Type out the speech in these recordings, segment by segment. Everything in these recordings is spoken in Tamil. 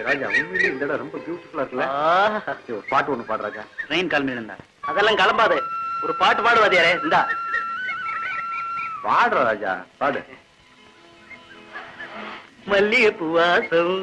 ராஜா உண்மையிலே இந்த இடம் ரொம்ப பியூட்டிஃபுல்லா இருக்குல்ல? ஒரு பாட்டு ஒண்ணு பாடு ராஜா. ட்ரெயின் கிளம்பி இருந்தா அதெல்லாம் கிளம்பாது. ஒரு பாட்டு பாடுவாதியாரே, இந்தா பாடுற ராஜா, பாடு. மல்லிகை பூவாசம்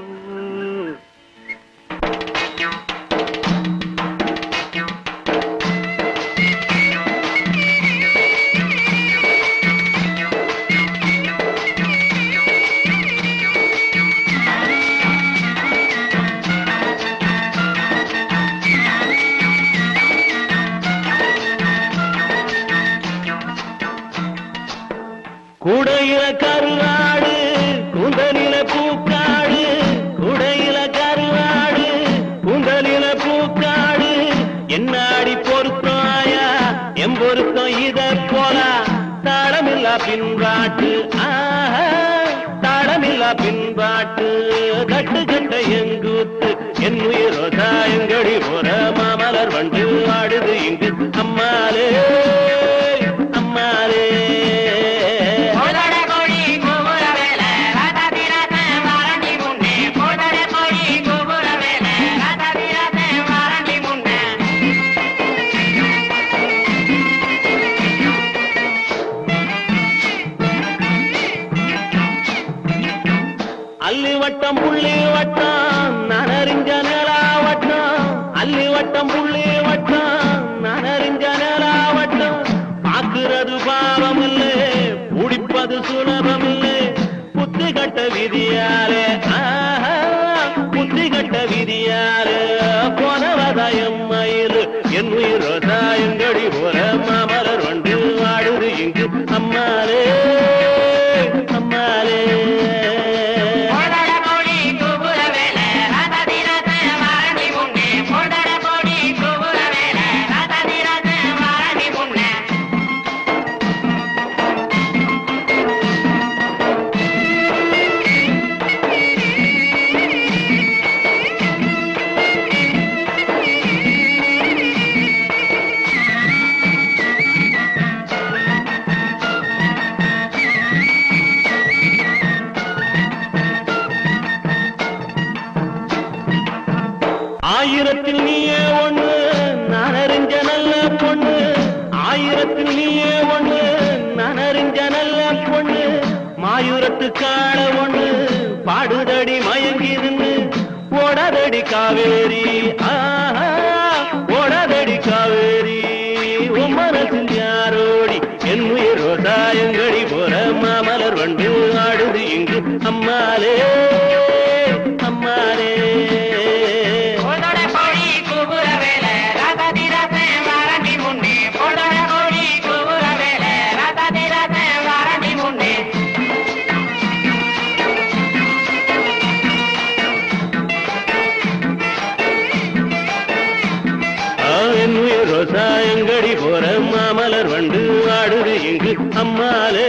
குடையில கருவாடு கூந்தலில பூக்காடு, குடையில கருவாடு கூந்தலில பூக்காடு, என்னாடி பொருத்தமாயா எம் பொருத்தம் இத போல தாளமில்லா பின்பாட்டு, தாளமில்லா பின்பாட்டு, கட்டு கட்ட எங்கூத்து என் உயிரோ தாயங்கடி போற மாமலர் வண்டு ஆடுது இங்கு அம்மாலே அம்மாலே. அல்லி வட்டம் புள்ளி வட்டம் நனறிஞ்ச நிலா வட்டம், அல்லி வட்டம் புள்ளி வட்டம் நனறிஞ்ச நிலா வட்டம், பார்க்கிறது பாவம் இல்லை குடிப்பது சுலபம் இல்லை, புத்தி கட்ட விதியாலே புத்தி கட்ட விதியாலே போனவதாயம் மயில் என் உயிரோ தாயங்கடி போல மாமலர் வண்டு வாடுது இங்கு அம்மாலே அம்மாலே. ஆயிரத்தில் நீயே ஒண்ணு நான் அறிஞ்ச நல்ல பொண்ணு, ஆயிரத்தில் நீயே ஒண்ணு நான் அறிஞ்ச நல்ல பொண்ணு, மாயூரத்து காண ஒண்ணு பாடுதடி மயங்கிருந்து ஓடாதடி காவேரி ஓடாதடி காவேரி, உன் மனசில் யாரோடி என் உயிரோ தாயங்கடி போற மாமலர் வண்டு ஆடுது இங்கு அம்மாலே அம்மாலே. சாயங்கடி போற மாமலர் வண்டு ஆடுது இங்கு அம்மாலே.